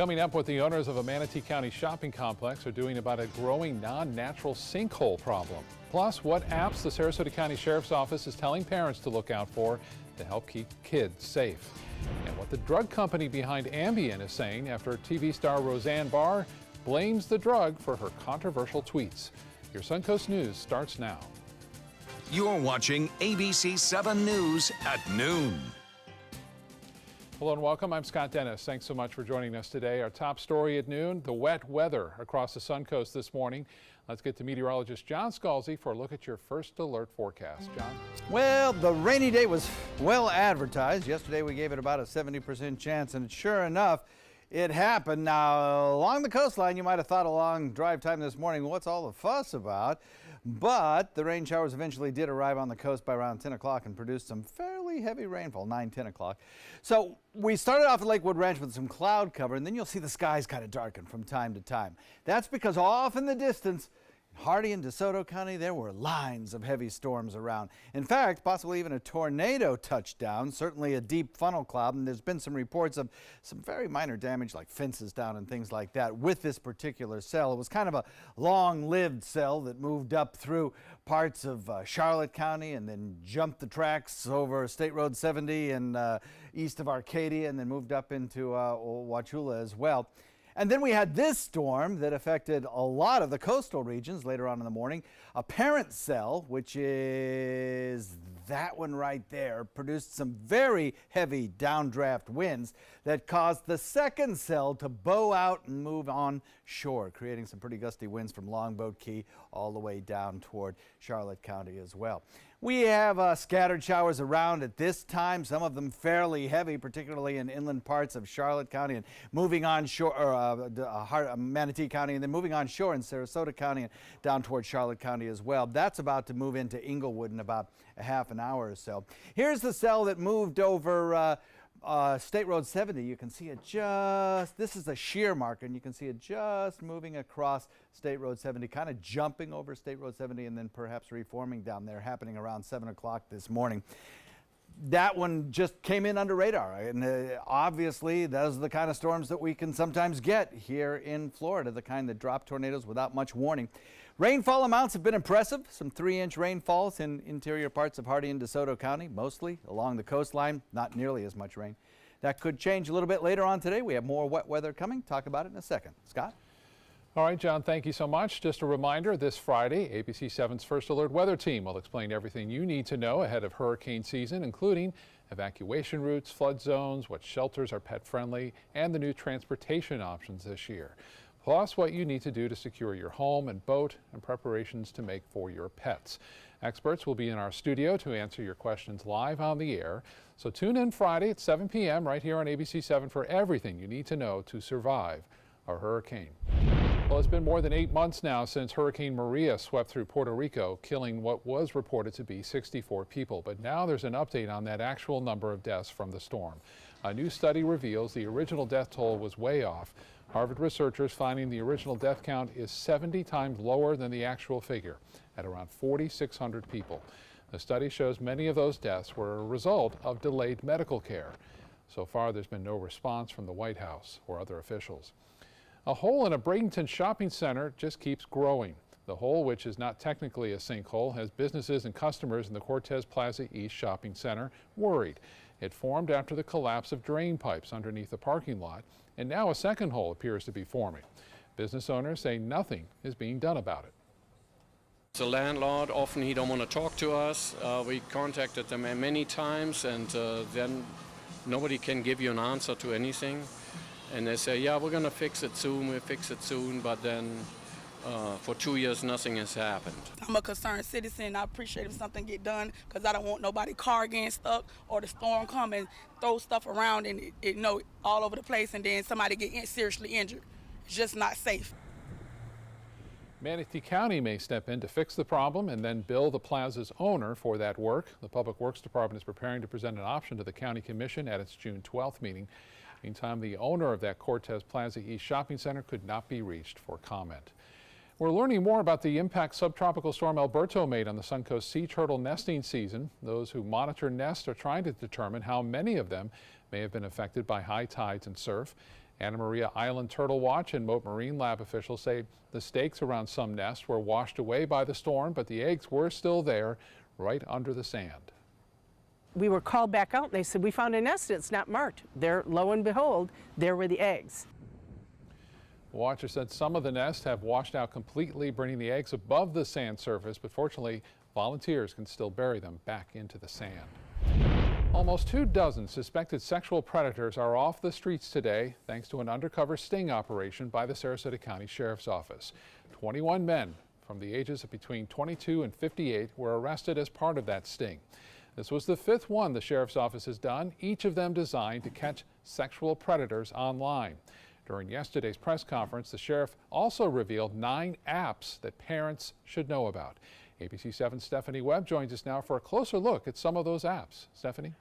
Coming up, what the owners of a Manatee County shopping complex are doing about a growing non-natural sinkhole problem. Plus, what apps the Sarasota County Sheriff's Office is telling parents to look out for to help keep kids safe. And what the drug company behind Ambien is saying after TV star Roseanne Barr blames the drug for her controversial tweets. Your Suncoast News starts now. You're watching ABC 7 News at noon. Hello and welcome. I'm Scott Dennis. Thanks so much for joining us today. Our top story at noon, the wet weather across the Suncoast this morning. Let's get to meteorologist John Scalzi for a look at your first alert forecast. John? Well, the rainy day was well advertised. Yesterday we gave it about a 70% chance, and sure enough, it happened. Now, along the coastline, you might have thought along drive time this morning, what's all the fuss about? But the rain showers eventually did arrive on the coast by around 10 o'clock and produced some fairly heavy rainfall, 10 o'clock. So we started off at Lakewood Ranch with some cloud cover, and then you'll see the skies kind of darken from time to time. That's because off in the distance, in Hardee and DeSoto County, there were lines of heavy storms around. In fact, possibly even a tornado touched down, certainly a deep funnel cloud, and there's been some reports of some very minor damage like fences down and things like that with this particular cell. It was kind of a long-lived cell that moved up through parts of Charlotte County and then jumped the tracks over State Road 70 and east of Arcadia and then moved up into Wauchula as well. And then we had this storm that affected a lot of the coastal regions later on in the morning. A parent cell, which is that one right there, produced some very heavy downdraft winds that caused the second cell to bow out and move on shore, creating some pretty gusty winds from Longboat Key all the way down toward Charlotte County as well. We have scattered showers around at this time, some of them fairly heavy, particularly in inland parts of Charlotte County and moving on shore, Manatee County, and then moving on shore in Sarasota County and down toward Charlotte County as well. That's about to move into Inglewood in about a half an hour or so. Here's the cell that moved over State Road 70. You can see it this is a shear marker, and you can see it just moving across State Road 70, kind of jumping over State Road 70 and then perhaps reforming down there, happening around 7 o'clock this morning. That one just came in under radar, and obviously those are the kind of storms that we can sometimes get here in Florida, the kind that drop tornadoes without much warning. Rainfall amounts have been impressive, some 3-inch rainfalls in interior parts of Hardee and DeSoto County, mostly along the coastline, not nearly as much rain. That could change a little bit later on today. We have more wet weather coming. Talk about it in a second. Scott? All right, John, thank you so much. Just a reminder, this Friday, ABC 7's First Alert Weather Team will explain everything you need to know ahead of hurricane season, including evacuation routes, flood zones, what shelters are pet-friendly, and the new transportation options this year. Plus, what you need to do to secure your home and boat and preparations to make for your pets. Experts will be in our studio to answer your questions live on the air. So tune in Friday at 7 p.m. right here on ABC 7 for everything you need to know to survive a hurricane. Well, it's been more than 8 months now since Hurricane Maria swept through Puerto Rico, killing what was reported to be 64 people. But now there's an update on that actual number of deaths from the storm. A new study reveals the original death toll was way off. Harvard researchers finding the original death count is 70 times lower than the actual figure, at around 4,600 people. The study shows many of those deaths were a result of delayed medical care. So far, there's been no response from the White House or other officials. A hole in a Bradenton shopping center just keeps growing. The hole, which is not technically a sinkhole, has businesses and customers in the Cortez Plaza East Shopping Center worried. It formed after the collapse of drain pipes underneath the parking lot, and now a second hole appears to be forming. Business owners say nothing is being done about it. The landlord, often he don't want to talk to us. We contacted them many times, and then nobody can give you an answer to anything. And they say, yeah, we're going to fix it soon, we'll fix it soon, but then for 2 years nothing has happened. I'm a concerned citizen. I appreciate if something get done, because I don't want nobody car getting stuck or the storm come and throw stuff around and it all over the place, and then somebody get seriously injured. It's just not safe. Manatee County may step in to fix the problem and then bill the plaza's owner for that work. The Public Works Department is preparing to present an option to the County Commission at its June 12th meeting. Meantime, the owner of that Cortez Plaza East Shopping Center could not be reached for comment. We're learning more about the impact subtropical storm Alberto made on the Suncoast sea turtle nesting season. Those who monitor nests are trying to determine how many of them may have been affected by high tides and surf. Anna Maria Island Turtle Watch and Mote Marine Lab officials say the stakes around some nests were washed away by the storm, but the eggs were still there right under the sand. We were called back out and they said, we found a nest, it's not marked. There, lo and behold, there were the eggs. The watcher said some of the nests have washed out completely, bringing the eggs above the sand surface, but fortunately, volunteers can still bury them back into the sand. Almost 24 suspected sexual predators are off the streets today thanks to an undercover sting operation by the Sarasota County Sheriff's Office. 21 men from the ages of between 22 and 58 were arrested as part of that sting. This was the 5th one the Sheriff's Office has done, each of them designed to catch sexual predators online. During yesterday's press conference, the sheriff also revealed 9 apps that parents should know about. ABC 7's Stephanie Webb joins us now for a closer look at some of those apps. Stephanie?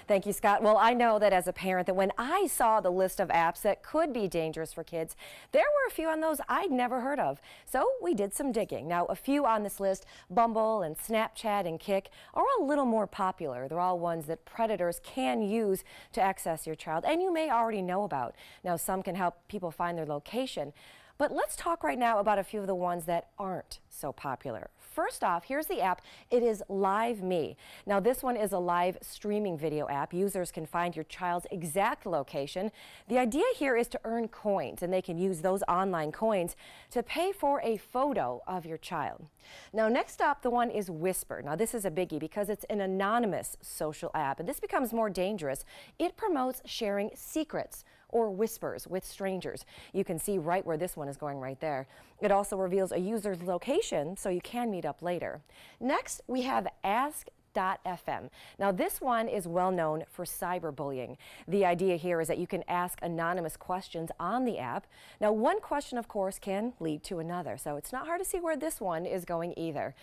Thank you, Scott. Well, I know that as a parent that when I saw the list of apps that could be dangerous for kids, there were a few on those I'd never heard of. So we did some digging. Now, a few on this list, Bumble and Snapchat and Kik, are a little more popular. They're all ones that predators can use to access your child, and you may already know about. Now, some can help people find their location. But let's talk right now about a few of the ones that aren't so popular. First off, here's the app. It is Live Me. Now, this one is a live streaming video app. Users can find your child's exact location. The idea here is to earn coins, and they can use those online coins to pay for a photo of your child. Now, next up, the one is Whisper. Now, this is a biggie because it's an anonymous social app, and this becomes more dangerous. It promotes sharing secrets or whispers with strangers. You can see right where this one is going right there. It also reveals a user's location so you can meet up later. Next, we have Ask.fm. Now, this one is well known for cyberbullying. The idea here is that you can ask anonymous questions on the app. Now, one question, of course, can lead to another, so it's not hard to see where this one is going either.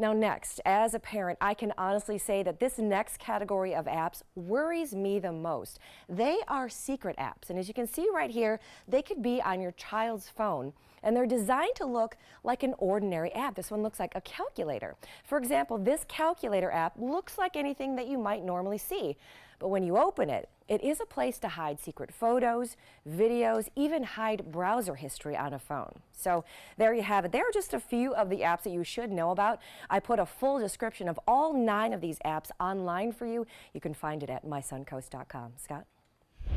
Now, next, as a parent, I can honestly say that this next category of apps worries me the most. They are secret apps, and as you can see right here, they could be on your child's phone, and they're designed to look like an ordinary app. This one looks like a calculator. For example, this calculator app looks like anything that you might normally see, but when you open it, it is a place to hide secret photos, videos, even hide browser history on a phone. So there you have it. There are just a few of the apps that you should know about. I put a full description of all 9 of these apps online for you. You can find it at mysuncoast.com. Scott?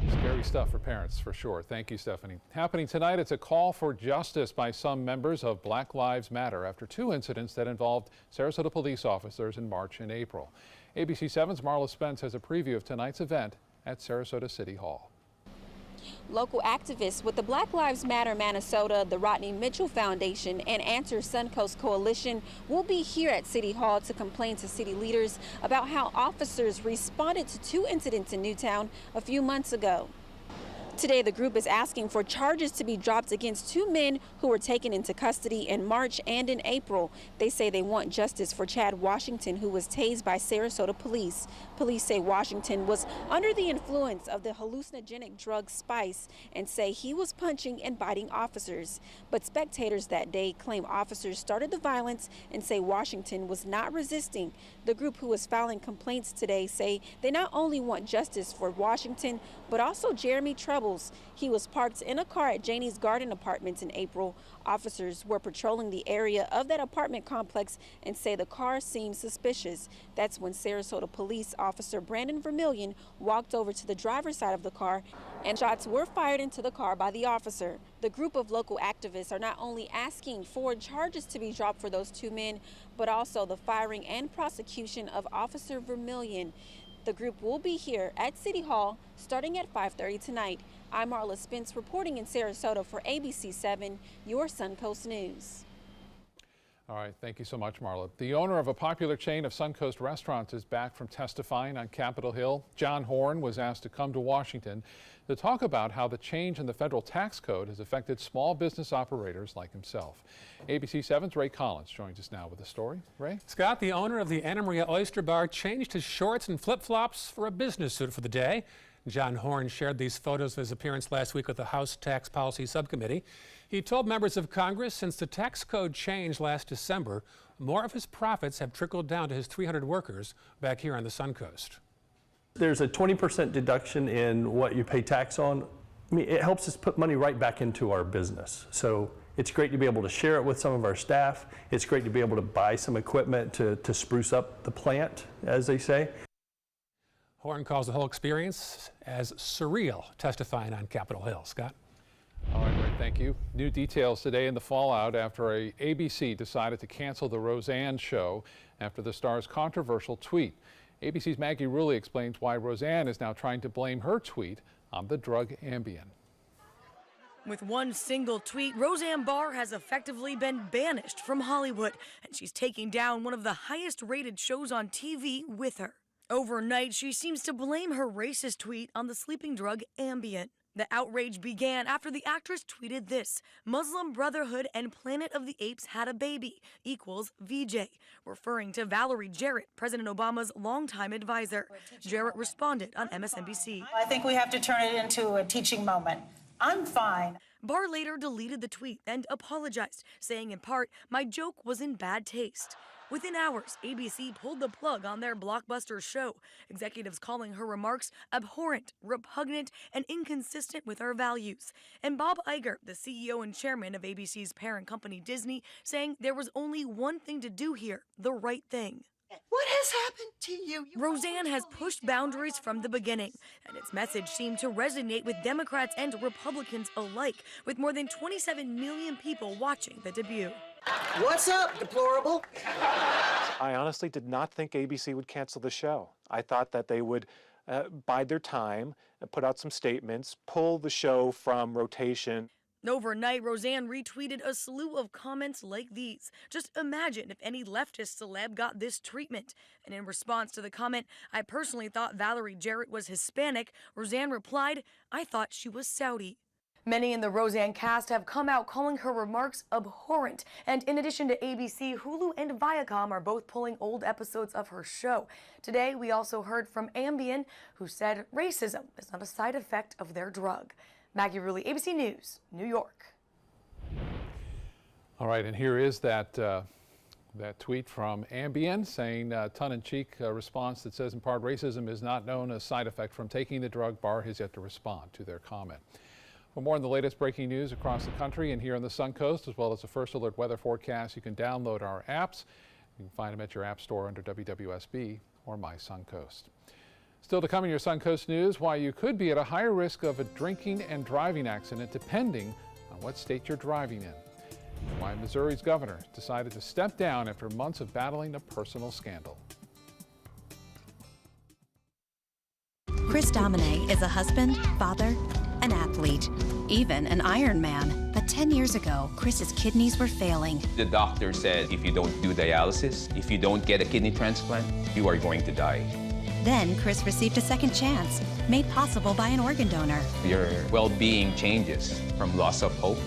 Scary stuff for parents, for sure. Thank you, Stephanie. Happening tonight, it's a call for justice by some members of Black Lives Matter after 2 incidents that involved Sarasota police officers in March and April. ABC 7's Marla Spence has a preview of tonight's event at Sarasota City Hall. Local activists with the Black Lives Matter Manasota, the Rodney Mitchell Foundation, and Answer Suncoast Coalition will be here at City Hall to complain to city leaders about how officers responded to 2 incidents in Newtown a few months ago. Today, the group is asking for charges to be dropped against 2 men who were taken into custody in March and in April. They say they want justice for Chad Washington, who was tased by Sarasota police. Police say Washington was under the influence of the hallucinogenic drug Spice and say he was punching and biting officers. But spectators that day claim officers started the violence and say Washington was not resisting. The group who is filing complaints today say they not only want justice for Washington, but also Jeremy Troubles. He was parked in a car at Janie's Garden Apartments in April. Officers were patrolling the area of that apartment complex and say the car seemed suspicious. That's when Sarasota Police Officer Brandon Vermillion walked over to the driver's side of the car and shots were fired into the car by the officer. The group of local activists are not only asking for charges to be dropped for those 2 men, but also the firing and prosecution of Officer Vermillion. The group will be here at City Hall starting at 5:30 tonight. I'm Marla Spence reporting in Sarasota for ABC 7, your Suncoast News. All right, thank you so much, Marla. The owner of a popular chain of Suncoast restaurants is back from testifying on Capitol Hill. John Horn was asked to come to Washington to talk about how the change in the federal tax code has affected small business operators like himself. ABC 7's Ray Collins joins us now with the story. Ray? Scott, the owner of the Anna Maria Oyster Bar, changed his shorts and flip-flops for a business suit for the day. John Horn shared these photos of his appearance last week with the House Tax Policy Subcommittee. He told members of Congress since the tax code changed last December, more of his profits have trickled down to his 300 workers back here on the Suncoast. There's a 20% deduction in what you pay tax on I mean, it helps us put money right back into our business. So it's great to be able to share it with some of our staff. It's great to be able to buy some equipment to spruce up the plant, as they say. Horn calls the whole experience as surreal, testifying on Capitol Hill. Scott? All right, great, thank you. New details today in the fallout after ABC decided to cancel the Roseanne show after the star's controversial tweet. ABC's Maggie Rulli explains why Roseanne is now trying to blame her tweet on the drug Ambien. With one single tweet, Roseanne Barr has effectively been banished from Hollywood, and she's taking down one of the highest rated shows on TV with her. Overnight, she seems to blame her racist tweet on the sleeping drug Ambien. The outrage began after the actress tweeted this: Muslim Brotherhood and Planet of the Apes had a baby equals VJ, referring to Valerie Jarrett, President Obama's longtime advisor. Jarrett responded on MSNBC. I think we have to turn it into a teaching moment. I'm fine. Barr later deleted the tweet and apologized, saying in part, "My joke was in bad taste." Within hours, ABC pulled the plug on their blockbuster show, executives calling her remarks abhorrent, repugnant, and inconsistent with our values. And Bob Iger, the CEO and chairman of ABC's parent company Disney, saying there was only one thing to do here, the right thing. What has happened to you? Roseanne has pushed boundaries from the beginning, and its message seemed to resonate with Democrats and Republicans alike, with more than 27 million people watching the debut. What's up, deplorable? I honestly did not think ABC would cancel the show. I thought that they would bide their time, put out some statements, pull the show from rotation. Overnight, Roseanne retweeted a slew of comments like these. Just imagine if any leftist celeb got this treatment. And in response to the comment, "I personally thought Valerie Jarrett was Hispanic," Roseanne replied, "I thought she was Saudi." Many in the Roseanne cast have come out calling her remarks abhorrent. And in addition to ABC, Hulu and Viacom are both pulling old episodes of her show. Today, we also heard from Ambien, who said racism is not a side effect of their drug. Maggie Rulli, ABC News, New York. All right, and here is that tweet from Ambien saying tongue-in-cheek response that says in part, racism is not known as side effect from taking the drug. Barr has yet to respond to their comment. For more on the latest breaking news across the country and here on the Suncoast, as well as the First Alert weather forecast, you can download our apps. You can find them at your app store under WWSB or My Suncoast. Still to come in your Suncoast News, why you could be at a higher risk of a drinking and driving accident depending on what state you're driving in. And why Missouri's governor decided to step down after months of battling a personal scandal. Chris Domine is a husband, father, an athlete, even an Ironman. But 10 years ago, Chris's kidneys were failing. The doctor said if you don't do dialysis, if you don't get a kidney transplant, you are going to die. Then Chris received a second chance, made possible by an organ donor. Your well-being changes from loss of hope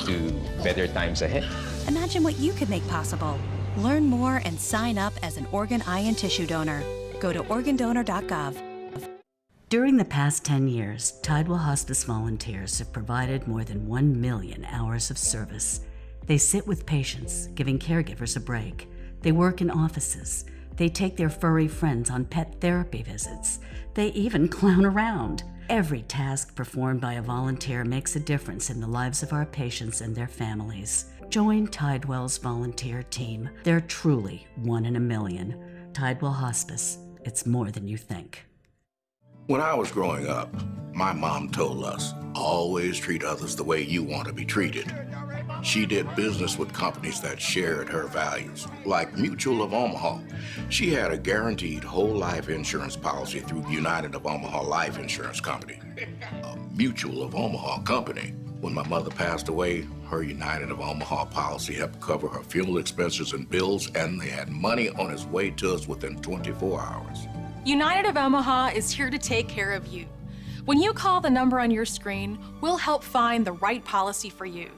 to better times ahead. Imagine what you could make possible. Learn more and sign up as an organ, eye, and tissue donor. Go to organdonor.gov. During the past 10 years, Tidewell Hospice volunteers have provided more than 1 million hours of service. They sit with patients, giving caregivers a break. They work in offices. They take their furry friends on pet therapy visits. They even clown around. Every task performed by a volunteer makes a difference in the lives of our patients and their families. Join Tidewell's volunteer team. They're truly 1 in a million. Tidewell Hospice. It's more than you think. When I was growing up, my mom told us, always treat others the way you want to be treated. She did business with companies that shared her values, like Mutual of Omaha. She had a guaranteed whole life insurance policy through United of Omaha Life Insurance Company, a Mutual of Omaha company. When my mother passed away, her United of Omaha policy helped cover her funeral expenses and bills, and they had money on its way to us within 24 hours. United of Omaha is here to take care of you. When you call the number on your screen, we'll help find the right policy for you.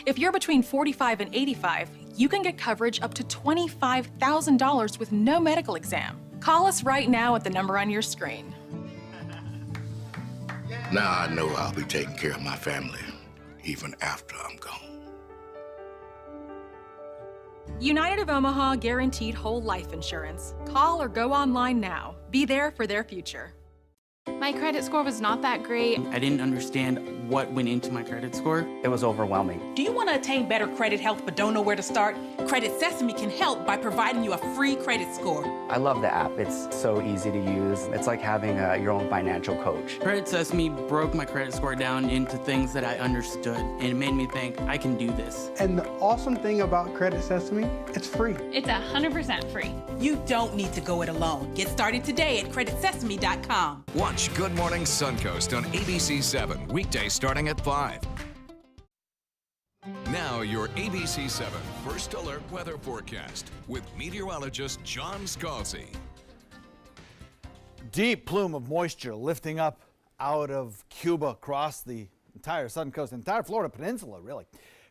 If you're between 45 and 85, you can get coverage up to $25,000 with no medical exam. Call us right now at the number on your screen. Now I know I'll be taking care of my family, even after I'm gone. United of Omaha guaranteed whole life insurance. Call or go online now. Be there for their future. My credit score was not that great. I didn't understand what went into my credit score. It was overwhelming. Do you want to attain better credit health but don't know where to start? Credit Sesame can help by providing you a free credit score. I love the app. It's so easy to use. It's like having your own financial coach. Credit Sesame broke my credit score down into things that I understood, and it made me think I can do this. And the awesome thing about Credit Sesame, it's free. It's 100% free. You don't need to go it alone. Get started today at creditsesame.com. Watch Good Morning Suncoast on ABC7, weekdays starting at 5. Now your ABC7 First Alert weather forecast with meteorologist John Scalzi. Deep plume of moisture lifting up out of Cuba across the entire southern coast, entire Florida peninsula, really,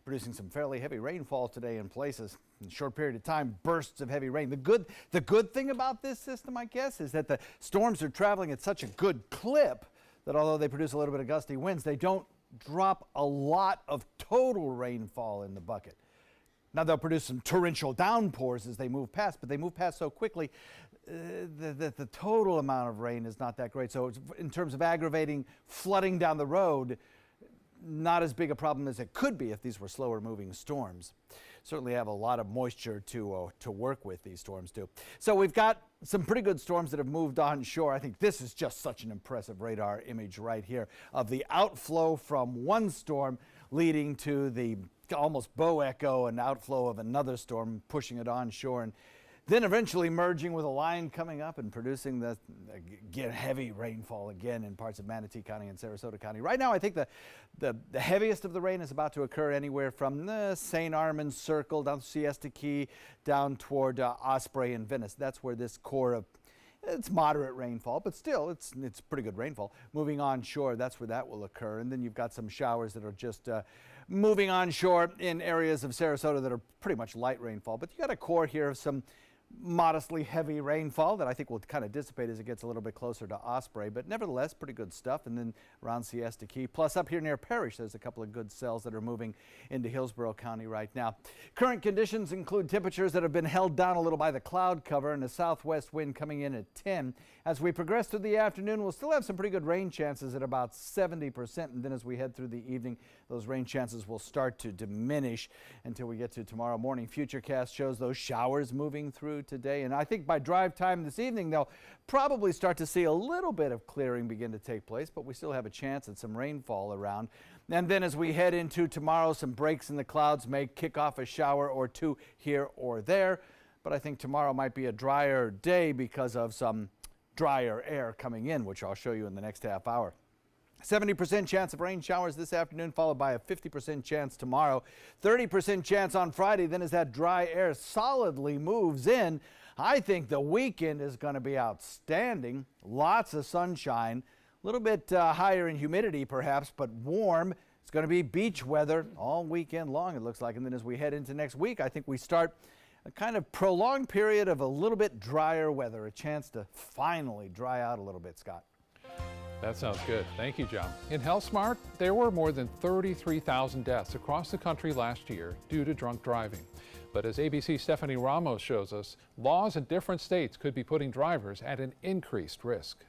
producing some fairly heavy rainfall today in places. In a short period of time, bursts of heavy rain. The good thing about this system, I guess, is that the storms are traveling at such a good clip that although they produce a little bit of gusty winds, they don't drop a lot of total rainfall in the bucket. Now they'll produce some torrential downpours as they move past, but they move past so quickly that the total amount of rain is not that great. So in terms of aggravating flooding down the road, not as big a problem as it could be if these were slower moving storms. Certainly have a lot of moisture to work with, these storms do. So we've got some pretty good storms that have moved onshore. I think this is just such an impressive radar image right here of the outflow from one storm leading to the almost bow echo and outflow of another storm, pushing it onshore, and then eventually merging with a line coming up and producing the again, heavy rainfall again in parts of Manatee County and Sarasota County. Right now, I think the heaviest of the rain is about to occur anywhere from the St. Armand Circle down to Siesta Key down toward Osprey and Venice. That's where this core of, it's moderate rainfall, but still it's pretty good rainfall. Moving onshore, that's where that will occur. And then you've got some showers that are just moving onshore in areas of Sarasota that are pretty much light rainfall. But you got a core here of some modestly heavy rainfall that I think will kind of dissipate as it gets a little bit closer to Osprey, but nevertheless pretty good stuff. And then around Siesta Key, plus up here near Parrish, there's a couple of good cells that are moving into Hillsborough County right now. Current conditions include temperatures that have been held down a little by the cloud cover and a southwest wind coming in at 10. As we progress through the afternoon, we'll still have some pretty good rain chances at about 70%, and then as we head through the evening, those rain chances will start to diminish until we get to tomorrow morning. Futurecast shows those showers moving through today, and I think by drive time this evening they'll probably start to see a little bit of clearing begin to take place, but we still have a chance at some rainfall around. And then as we head into tomorrow, some breaks in the clouds may kick off a shower or two here or there, but I think tomorrow might be a drier day because of some drier air coming in, which I'll show you in the next half hour. 70% chance of rain showers this afternoon, followed by a 50% chance tomorrow. 30% chance on Friday. Then as that dry air solidly moves in, I think the weekend is going to be outstanding. Lots of sunshine, a little bit higher in humidity perhaps, but warm. It's going to be beach weather all weekend long, it looks like. And then as we head into next week, I think we start a kind of prolonged period of a little bit drier weather, a chance to finally dry out a little bit, Scott. That sounds good. Thank you, John. In HealthSmart, there were more than 33,000 deaths across the country last year due to drunk driving. But as ABC's Stephanie Ramos shows us, laws in different states could be putting drivers at an increased risk.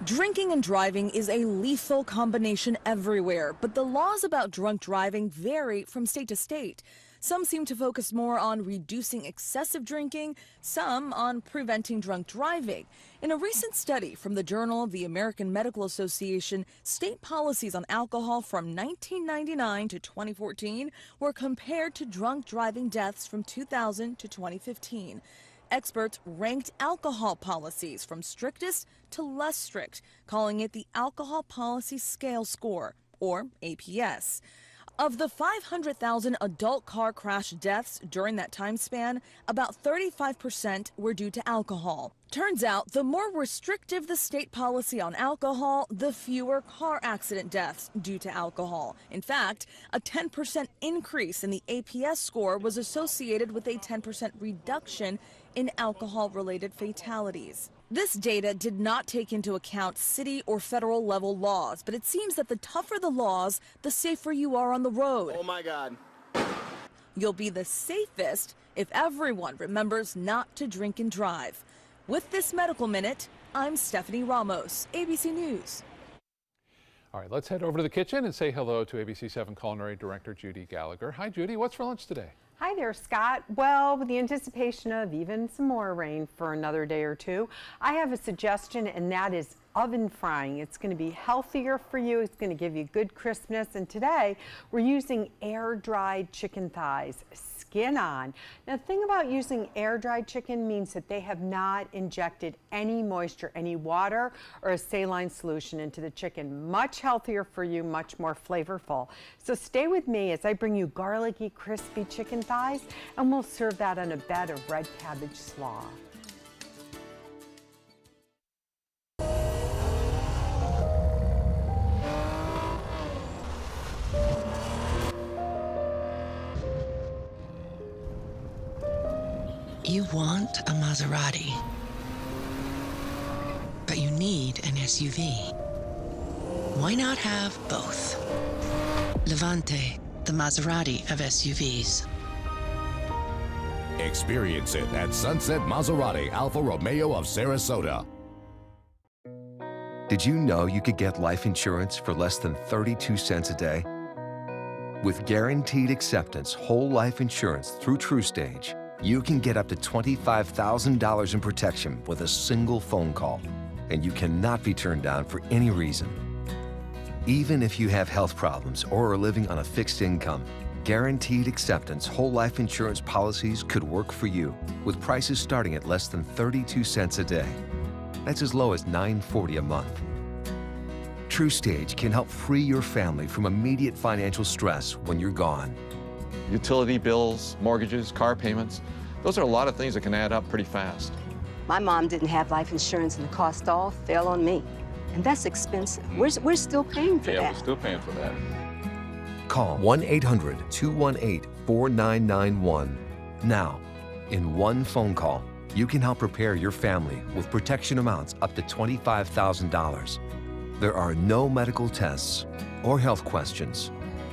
Drinking and driving is a lethal combination everywhere, but the laws about drunk driving vary from state to state. Some seem to focus more on reducing excessive drinking, some on preventing drunk driving. In a recent study from the Journal of the American Medical Association, state policies on alcohol from 1999 to 2014 were compared to drunk driving deaths from 2000 to 2015. Experts ranked alcohol policies from strictest to less strict, calling it the Alcohol Policy Scale Score, or APS. Of the 500,000 adult car crash deaths during that time span, about 35% were due to alcohol. Turns out, the more restrictive the state policy on alcohol, the fewer car accident deaths due to alcohol. In fact, a 10% increase in the APS score was associated with a 10% reduction in alcohol-related fatalities. This data did not take into account city or federal level laws, but it seems that the tougher the laws, the safer you are on the road. Oh my God. You'll be the safest if everyone remembers not to drink and drive. With this Medical Minute, I'm Stephanie Ramos, ABC News. All right, let's head over to the kitchen and say hello to ABC 7 Culinary Director Judy Gallagher. Hi, Judy. What's for lunch today? Hi there, Scott. Well, with the anticipation of even some more rain for another day or two, I have a suggestion, and that is oven frying. It's going to be healthier for you. It's going to give you good crispness. And today, we're using air-dried chicken thighs, skin on. Now, the thing about using air-dried chicken means that they have not injected any moisture, any water, or a saline solution into the chicken. Much healthier for you, much more flavorful. So stay with me as I bring you garlicky, crispy chicken thighs, and we'll serve that on a bed of red cabbage slaw. You want a Maserati, but you need an SUV. Why not have both? Levante, the Maserati of SUVs. Experience it at Sunset Maserati Alfa Romeo of Sarasota. Did you know you could get life insurance for less than 32 cents a day? With guaranteed acceptance whole life insurance through TruStage, you can get up to $25,000 in protection with a single phone call, and you cannot be turned down for any reason. Even if you have health problems or are living on a fixed income, guaranteed acceptance whole life insurance policies could work for you with prices starting at less than 32 cents a day. That's as low as $9.40 a month. TruStage can help free your family from immediate financial stress when you're gone. Utility bills, mortgages, car payments, those are a lot of things that can add up pretty fast. My mom didn't have life insurance and the cost all fell on me. And that's expensive. We're still paying for that. Yeah, we're still paying for that. Call 1-800-218-4991. Now, in one phone call, you can help prepare your family with protection amounts up to $25,000. There are no medical tests or health questions.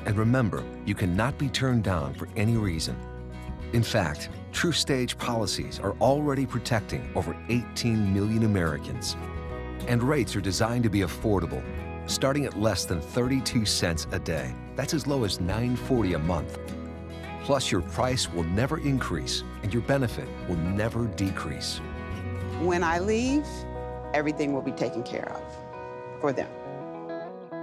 And remember, you cannot be turned down for any reason. In fact, TruStage policies are already protecting over 18 million Americans. And rates are designed to be affordable, starting at less than 32 cents a day. That's as low as $9.40 a month. Plus, your price will never increase and your benefit will never decrease. When I leave, everything will be taken care of for them.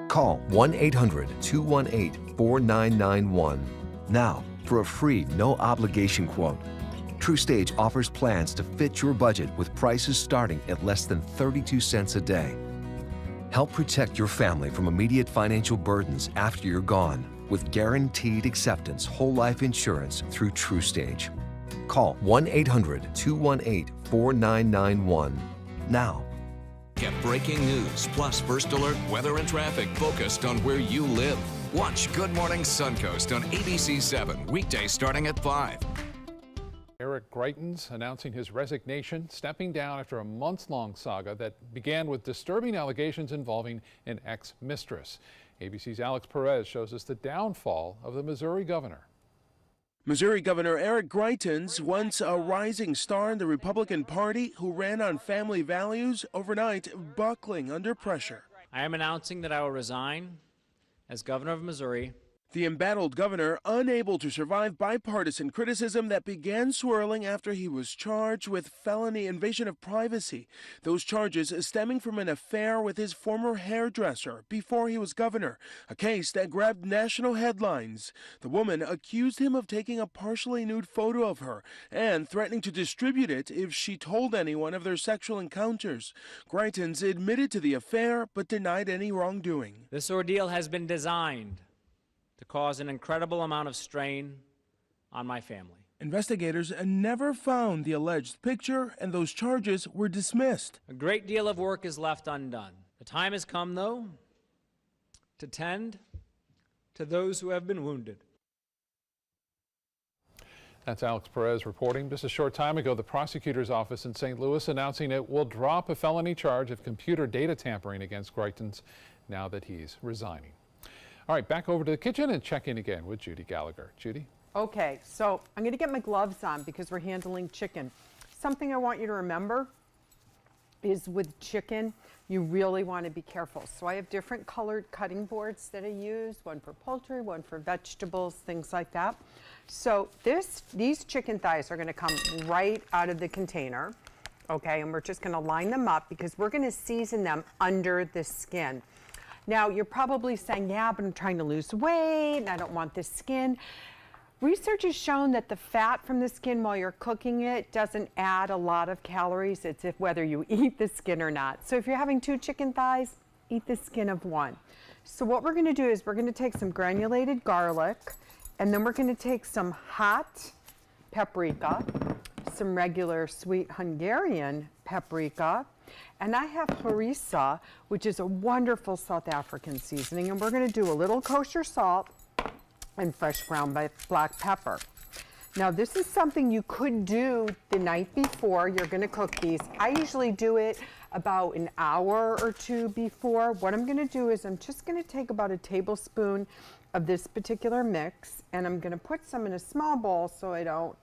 Call 1-800-218-4991 now for a free, no-obligation quote. TruStage offers plans to fit your budget with prices starting at less than 32 cents a day. Help protect your family from immediate financial burdens after you're gone with guaranteed acceptance whole life insurance through TruStage. Call 1-800-218-4991 now. Get breaking news, plus first alert weather and traffic focused on where you live. Watch Good Morning Suncoast on ABC 7, weekdays starting at 5. Eric Greitens announcing his resignation, stepping down after a months-long saga that began with disturbing allegations involving an ex-mistress. ABC's Alex Perez shows us the downfall of the Missouri governor. Missouri Governor Eric Greitens, once a rising star in the Republican Party who ran on family values, overnight buckling under pressure. I am announcing that I will resign as governor of Missouri. The embattled governor unable to survive bipartisan criticism that began swirling after he was charged with felony invasion of privacy. Those charges stemming from an affair with his former hairdresser before he was governor, a case that grabbed national headlines. The woman accused him of taking a partially nude photo of her and threatening to distribute it if she told anyone of their sexual encounters. Greitens admitted to the affair but denied any wrongdoing. This ordeal has been designed to cause an incredible amount of strain on my family. Investigators never found the alleged picture, and those charges were dismissed. A great deal of work is left undone. The time has come, though, to tend to those who have been wounded. That's Alex Perez reporting. Just a short time ago, the prosecutor's office in St. Louis announcing it will drop a felony charge of computer data tampering against Greitens now that he's resigning. All right, back over to the kitchen and check in again with Judy Gallagher. Judy? Okay, so I'm going to get my gloves on because we're handling chicken. Something I want you to remember is with chicken, you really want to be careful. So I have different colored cutting boards that I use, one for poultry, one for vegetables, things like that. So these chicken thighs are going to come right out of the container, okay? And we're just going to line them up because we're going to season them under the skin. Now, you're probably saying, yeah, but I'm trying to lose weight and I don't want this skin. Research has shown that the fat from the skin while you're cooking it doesn't add a lot of calories. It's whether you eat the skin or not. So if you're having 2 chicken thighs, eat the skin of 1. So what we're going to do is we're going to take some granulated garlic, and then we're going to take some hot paprika, some regular sweet Hungarian paprika, and I have harissa, which is a wonderful South African seasoning, and we're going to do a little kosher salt and fresh ground black pepper. Now this is something you could do the night before you're going to cook these. I usually do it about an hour or 2 before. What I'm going to do is I'm just going to take about a tablespoon of this particular mix, and I'm going to put some in a small bowl so I don't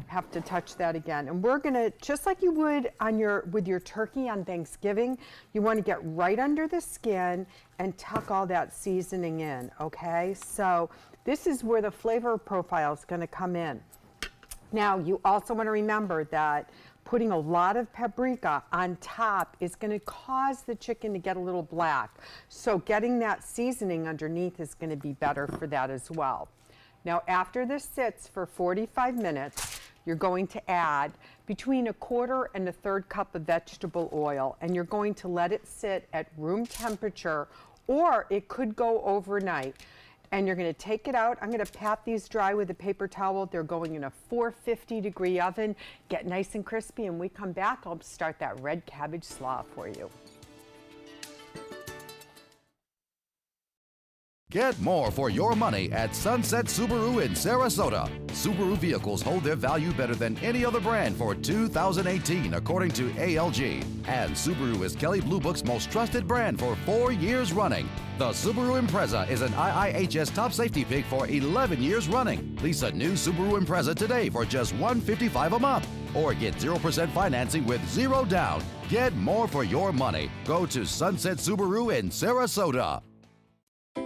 have to touch that again. And we're going to, just like you would on with your turkey on Thanksgiving, you want to get right under the skin and tuck all that seasoning in, okay? So this is where the flavor profile is going to come in. Now, you also want to remember that putting a lot of paprika on top is going to cause the chicken to get a little black. So getting that seasoning underneath is going to be better for that as well. Now, after this sits for 45 minutes, you're going to add between 1/4 and 1/3 cup of vegetable oil, and you're going to let it sit at room temperature, or it could go overnight. And you're going to take it out. I'm going to pat these dry with a paper towel. They're going in a 450-degree oven. Get nice and crispy, and when we come back, I'll start that red cabbage slaw for you. Get more for your money at Sunset Subaru in Sarasota. Subaru vehicles hold their value better than any other brand for 2018, according to ALG. And Subaru is Kelley Blue Book's most trusted brand for 4 years running. The Subaru Impreza is an IIHS top safety pick for 11 years running. Lease a new Subaru Impreza today for just $155 a month. Or get 0% financing with 0 down. Get more for your money. Go to Sunset Subaru in Sarasota.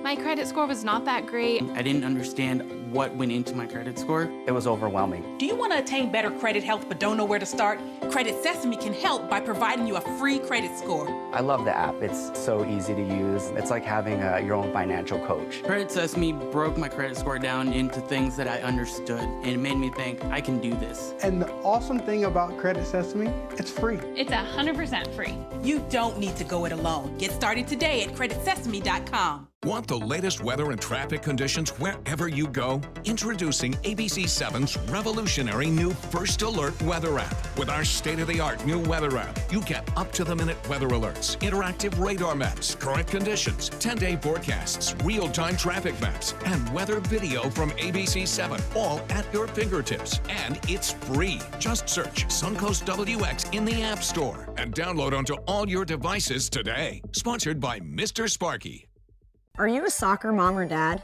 My credit score was not that great. I didn't understand what went into my credit score. It was overwhelming. Do you want to attain better credit health but don't know where to start? Credit Sesame can help by providing you a free credit score. I love the app. It's so easy to use. It's like having your own financial coach. Credit Sesame broke my credit score down into things that I understood, and it made me think, I can do this. And the awesome thing about Credit Sesame, it's free. It's 100% free. You don't need to go it alone. Get started today at creditsesame.com. Want the latest weather and traffic conditions wherever you go? Introducing ABC7's revolutionary new First Alert weather app. With our state-of-the-art new weather app, you get up-to-the-minute weather alerts, interactive radar maps, current conditions, 10-day forecasts, real-time traffic maps, and weather video from ABC7, all at your fingertips. And it's free. Just search Suncoast WX in the App Store and download onto all your devices today. Sponsored by Mr. Sparky. Are you a soccer mom or dad?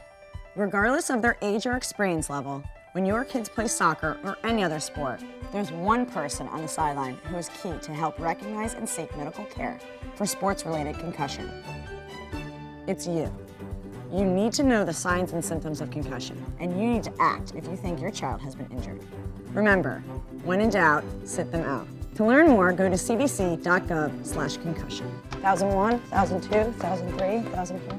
Regardless of their age or experience level, when your kids play soccer or any other sport, there's one person on the sideline who is key to help recognize and seek medical care for sports-related concussion. It's you. You need to know the signs and symptoms of concussion, and you need to act if you think your child has been injured. Remember, when in doubt, sit them out. To learn more, go to cdc.gov/concussion. 1001, 1002, 1003, 1004.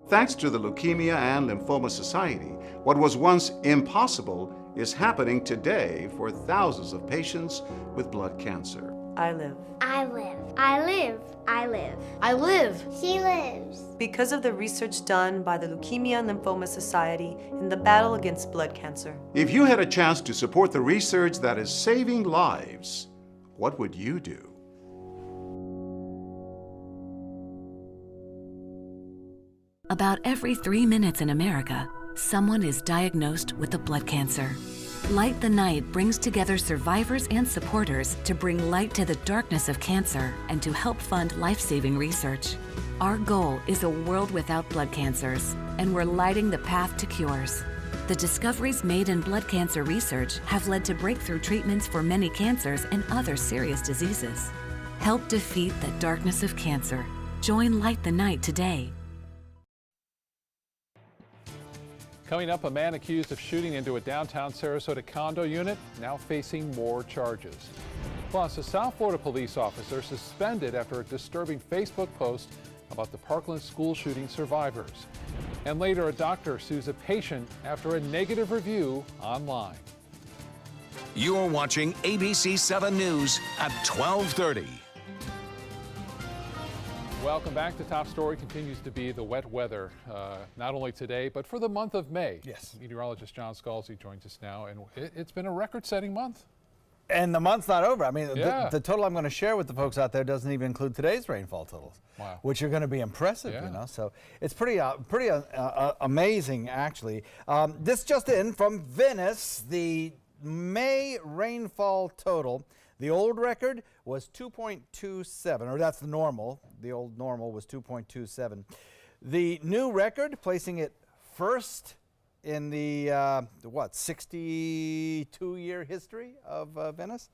Thanks to the Leukemia and Lymphoma Society, what was once impossible is happening today for thousands of patients with blood cancer. I live. I live. I live. I live. I live. She lives. Because of the research done by the Leukemia and Lymphoma Society in the battle against blood cancer. If you had a chance to support the research that is saving lives, what would you do? About every 3 minutes in America, someone is diagnosed with a blood cancer. Light the Night brings together survivors and supporters to bring light to the darkness of cancer and to help fund life-saving research. Our goal is a world without blood cancers, and we're lighting the path to cures. The discoveries made in blood cancer research have led to breakthrough treatments for many cancers and other serious diseases. Help defeat the darkness of cancer. Join Light the Night today. Coming up, a man accused of shooting into a downtown Sarasota condo unit now facing more charges. Plus, a South Florida police officer suspended after a disturbing Facebook post about the Parkland school shooting survivors. And later, a doctor sues a patient after a negative review online. You're watching ABC 7 News at 12:30. Welcome back. The top story continues to be the wet weather, not only today, but for the month of May. Yes. Meteorologist John Scalzi joins us now, and it's been a record-setting month. And the month's not over. I mean, Yeah. the total I'm going to share with the folks out there doesn't even include today's rainfall totals, Wow. which are going to be impressive, Yeah. you know. So it's pretty amazing, actually. This just in from Venice, the May rainfall total. The old record was 2.27, or that's the normal. The old normal was 2.27. The new record, placing it first in the 62-year history of Venice,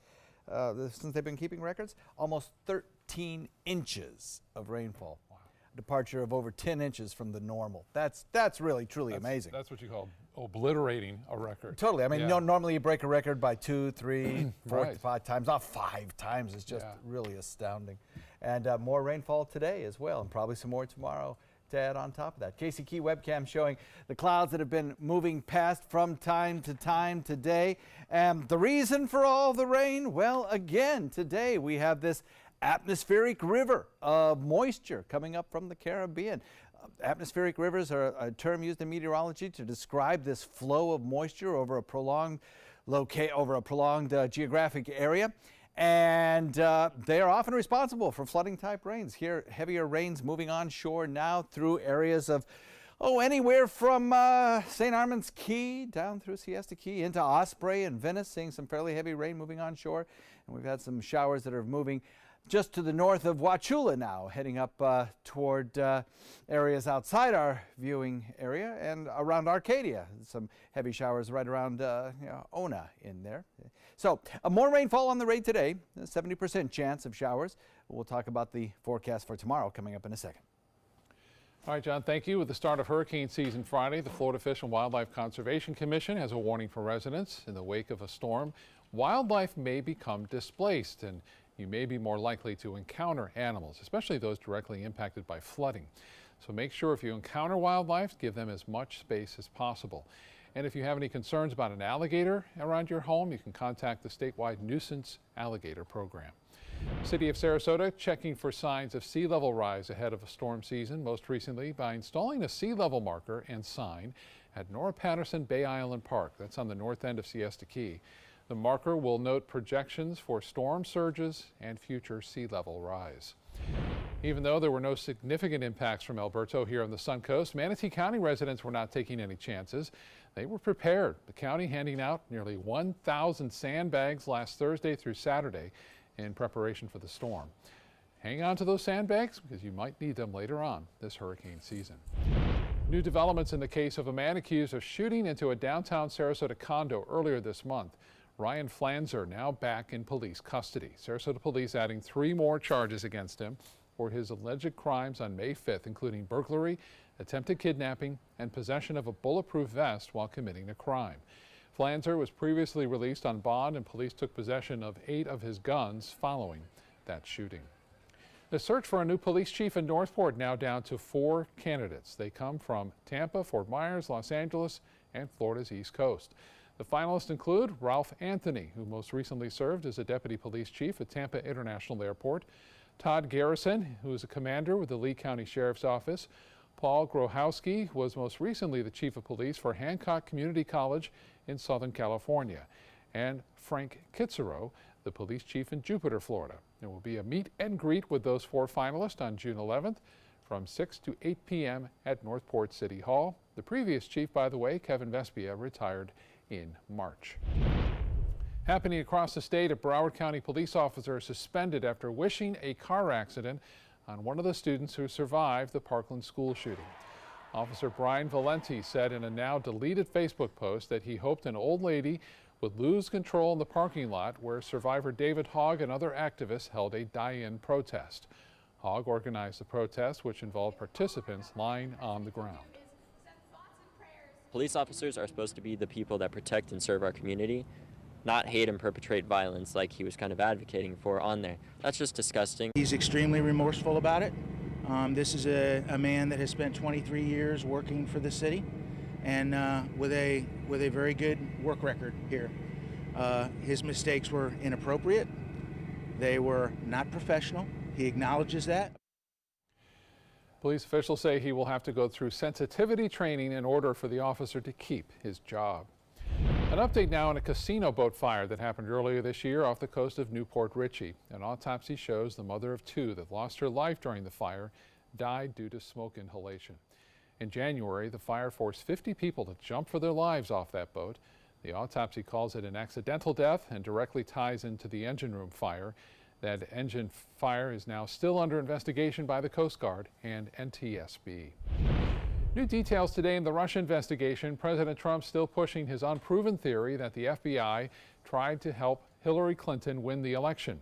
since they've been keeping records, almost 13 inches of rainfall. Wow. A departure of over 10 inches from the normal. That's really, truly amazing. That's what you call obliterating a record. Totally. I mean, Yeah. normally you break a record by 2, 3, 4, Right. 5 times, not 5 times. It's just really astounding. And more rainfall today as well, and probably some more tomorrow to add on top of that. Casey Key webcam showing the clouds that have been moving past from time to time today. And the reason for all the rain? Well, again, today we have this atmospheric river of moisture coming up from the Caribbean. Atmospheric rivers are a term used in meteorology to describe this flow of moisture over a prolonged geographic area. And they are often responsible for flooding type rains. Here, heavier rains moving onshore now through areas of, anywhere from St. Armand's Key down through Siesta Key into Osprey and Venice, seeing some fairly heavy rain moving onshore. And we've had some showers that are moving just to the north of Wauchula now, heading up toward areas outside our viewing area and around Arcadia. Some heavy showers right around Ona in there. So more rainfall on the rate today, a 70% chance of showers. We'll talk about the forecast for tomorrow coming up in a second. All right, John, thank you. With the start of hurricane season Friday, the Florida Fish and Wildlife Conservation Commission has a warning for residents. In the wake of a storm, wildlife may become displaced, and you may be more likely to encounter animals, especially those directly impacted by flooding. So make sure if you encounter wildlife, give them as much space as possible. And if you have any concerns about an alligator around your home, you can contact the statewide Nuisance Alligator Program. City of Sarasota checking for signs of sea level rise ahead of a storm season, most recently by installing a sea level marker and sign at Nora Patterson Bay Island Park. That's on the north end of Siesta Key. The marker will note projections for storm surges and future sea level rise. Even though there were no significant impacts from Alberto here on the Suncoast, Manatee County residents were not taking any chances. They were prepared. The county handing out nearly 1,000 sandbags last Thursday through Saturday in preparation for the storm. Hang on to those sandbags because you might need them later on this hurricane season. New developments in the case of a man accused of shooting into a downtown Sarasota condo earlier this month. Ryan Flanzer now back in police custody. Sarasota police adding 3 more charges against him for his alleged crimes on May 5th, including burglary, attempted kidnapping, and possession of a bulletproof vest while committing a crime. Flanzer was previously released on bond, and police took possession of 8 of his guns following that shooting. The search for a new police chief in Northport now down to 4 candidates. They come from Tampa, Fort Myers, Los Angeles, and Florida's East Coast. The finalists include Ralph Anthony, who most recently served as a deputy police chief at Tampa International Airport, Todd Garrison, who is a commander with the Lee County Sheriff's Office, Paul Grohowski was most recently the chief of police for Hancock Community College in Southern California, and Frank Kitzero, the police chief in Jupiter, Florida. There will be a meet and greet with those 4 finalists on June 11th from 6 to 8 p.m. at Northport City Hall. The previous chief, by the way, Kevin Vespia, retired in March. Happening across the state, a Broward County police officer is suspended after wishing a car accident on one of the students who survived the Parkland school shooting. Officer Brian Valenti said in a now deleted Facebook post that he hoped an old lady would lose control in the parking lot where survivor David Hogg and other activists held a die-in protest. Hogg organized the protest, which involved participants lying on the ground. Police officers are supposed to be the people that protect and serve our community, not hate and perpetrate violence like he was kind of advocating for on there. That's just disgusting. He's extremely remorseful about it. This is a man that has spent 23 years working for the city and with a very good work record here. His mistakes were inappropriate. They were not professional. He acknowledges that. Police officials say he will have to go through sensitivity training in order for the officer to keep his job. An update now on a casino boat fire that happened earlier this year off the coast of Newport Richey. An autopsy shows the mother of two that lost her life during the fire died due to smoke inhalation. In January, the fire forced 50 people to jump for their lives off that boat. The autopsy calls it an accidental death and directly ties into the engine room fire. That engine fire is now still under investigation by the Coast Guard and NTSB. New details today in the Russia investigation. President Trump still pushing his unproven theory that the FBI tried to help Hillary Clinton win the election.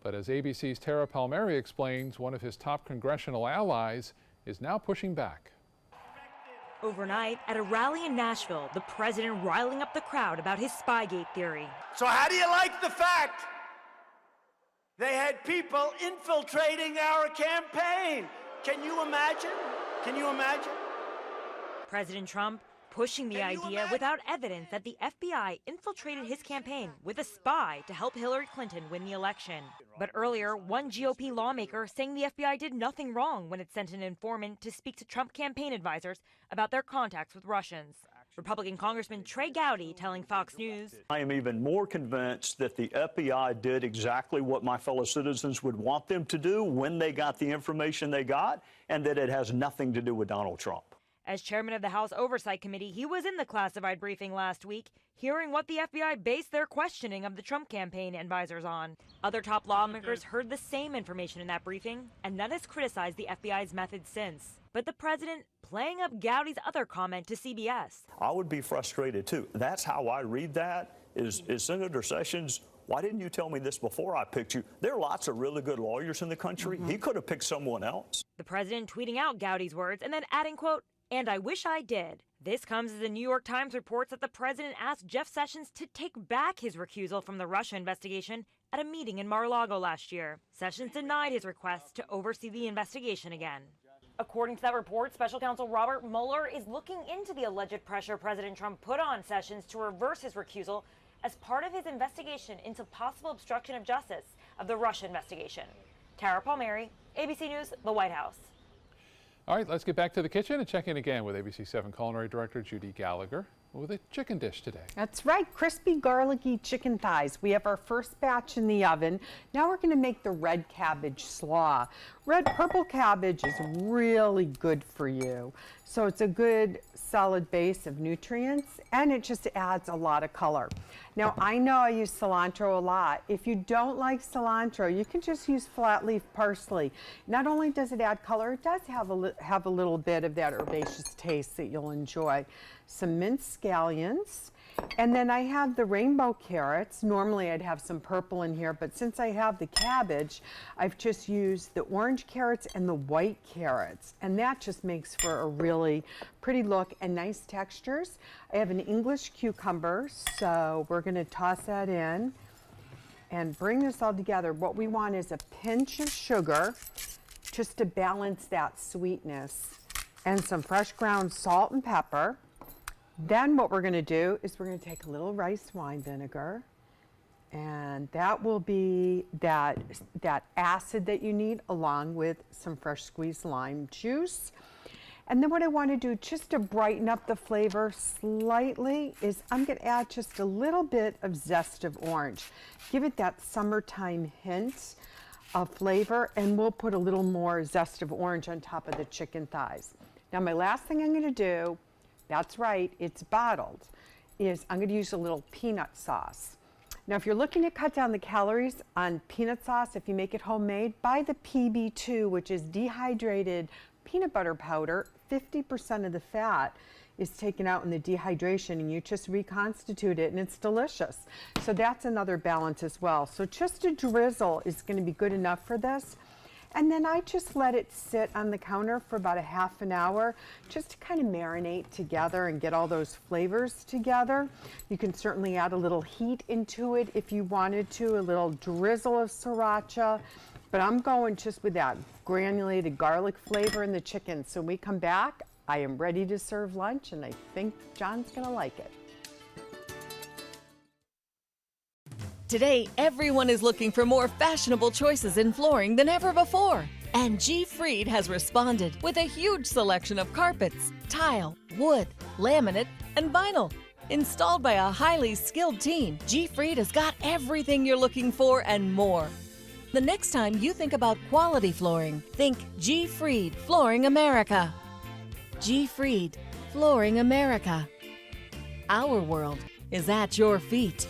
But as ABC's Tara Palmieri explains, one of his top congressional allies is now pushing back. Overnight, at a rally in Nashville, the president riling up the crowd about his Spygate theory. So how do you like the fact they had people infiltrating our campaign? Can you imagine? Can you imagine? President Trump pushing the idea without evidence that the FBI infiltrated his campaign with a spy to help Hillary Clinton win the election. But earlier, one GOP lawmaker saying the FBI did nothing wrong when it sent an informant to speak to Trump campaign advisors about their contacts with Russians. Republican Congressman Trey Gowdy telling Fox News, I am even more convinced that the FBI did exactly what my fellow citizens would want them to do when they got the information they got, and that it has nothing to do with Donald Trump. As chairman of the House Oversight Committee, he was in the classified briefing last week, hearing what the FBI based their questioning of the Trump campaign advisors on. Other top lawmakers heard the same information in that briefing, and none has criticized the FBI's methods since. But the president playing up Gowdy's other comment to CBS. I would be frustrated, too. That's how I read that, is Senator Sessions, why didn't you tell me this before I picked you? There are lots of really good lawyers in the country. He could have picked someone else. The president tweeting out Gowdy's words and then adding, quote, and I wish I did. This comes as the New York Times reports that the president asked Jeff Sessions to take back his recusal from the Russia investigation at a meeting in Mar-a-Lago last year. Sessions denied his request to oversee the investigation again. According to that report, Special Counsel Robert Mueller is looking into the alleged pressure President Trump put on Sessions to reverse his recusal as part of his investigation into possible obstruction of justice of the Russia investigation. Tara Palmieri, ABC News, the White House. All right, let's get back to the kitchen and check in again with ABC 7 Culinary Director Judy Gallagher with a chicken dish today. That's right, crispy garlicky chicken thighs. We have our first batch in the oven. Now we're going to make the red cabbage slaw. Purple cabbage is really good for you. So it's a good solid base of nutrients and it just adds a lot of color. Now I know I use cilantro a lot. If you don't like cilantro, you can just use flat leaf parsley. Not only does it add color, it does have a little bit of that herbaceous taste that you'll enjoy. Some minced scallions, and then I have the rainbow carrots. Normally I'd have some purple in here, but since I have the cabbage, I've just used the orange carrots and the white carrots, and that just makes for a really pretty look and nice textures. I have an English cucumber, so we're going to toss that in and bring this all together. What we want is a pinch of sugar just to balance that sweetness, and some fresh ground salt and pepper. Then what we're going to do is we're going to take a little rice wine vinegar, and that will be that acid that you need, along with some fresh squeezed lime juice. And then what I want to do just to brighten up the flavor slightly is I'm going to add just a little bit of zest of orange. Give it that summertime hint of flavor, and we'll put a little more zest of orange on top of the chicken thighs. Now my last thing I'm going to do, that's right, it's bottled, is I'm going to use a little peanut sauce. Now if you're looking to cut down the calories on peanut sauce, if you make it homemade, buy the PB2, which is dehydrated peanut butter powder. 50% of the fat is taken out in the dehydration, and you just reconstitute it, and it's delicious. So that's another balance as well. So just a drizzle is going to be good enough for this. And then I just let it sit on the counter for about a half an hour just to kind of marinate together and get all those flavors together. You can certainly add a little heat into it if you wanted to, a little drizzle of sriracha. But I'm going just with that granulated garlic flavor in the chicken. So when we come back, I am ready to serve lunch, and I think John's going to like it. Today, everyone is looking for more fashionable choices in flooring than ever before. And G. Fried has responded with a huge selection of carpets, tile, wood, laminate, and vinyl. Installed by a highly skilled team, G. Fried has got everything you're looking for and more. The next time you think about quality flooring, think G. Fried Flooring America. G. Fried Flooring America. Our world is at your feet.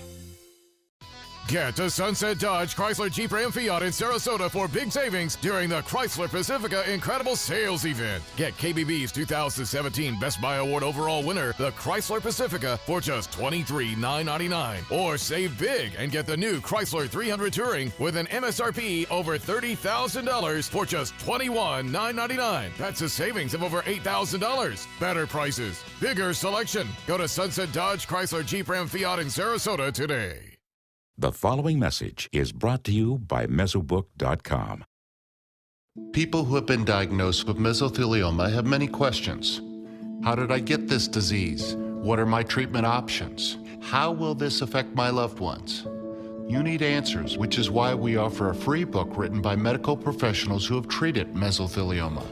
Get to Sunset Dodge, Chrysler, Jeep, Ram, Fiat in Sarasota for big savings during the Chrysler Pacifica Incredible Sales Event. Get KBB's 2017 Best Buy Award overall winner, the Chrysler Pacifica, for just $23,999. Or save big and get the new Chrysler 300 Touring with an MSRP over $30,000 for just $21,999. That's a savings of over $8,000. Better prices, bigger selection. Go to Sunset Dodge, Chrysler, Jeep, Ram, Fiat in Sarasota today. The following message is brought to you by Mesobook.com. People who have been diagnosed with mesothelioma have many questions. How did I get this disease? What are my treatment options? How will this affect my loved ones? You need answers, which is why we offer a free book written by medical professionals who have treated mesothelioma.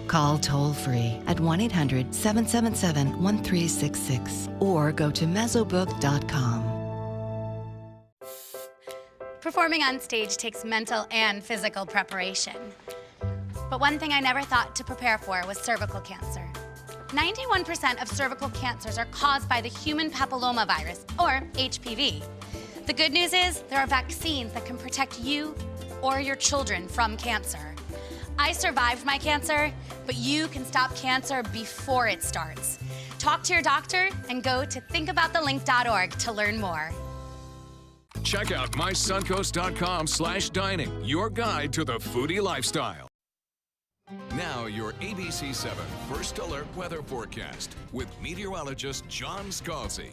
Call toll-free at 1-800-777-1366 or go to Mesobook.com. Performing on stage takes mental and physical preparation. But one thing I never thought to prepare for was cervical cancer. 91% of cervical cancers are caused by the human papillomavirus, or HPV. The good news is there are vaccines that can protect you or your children from cancer. I survived my cancer, but you can stop cancer before it starts. Talk to your doctor and go to thinkaboutthelink.org to learn more. Check out mysuncoast.com/dining, your guide to the foodie lifestyle. Now, your ABC 7 First Alert weather forecast with meteorologist John Scalzi.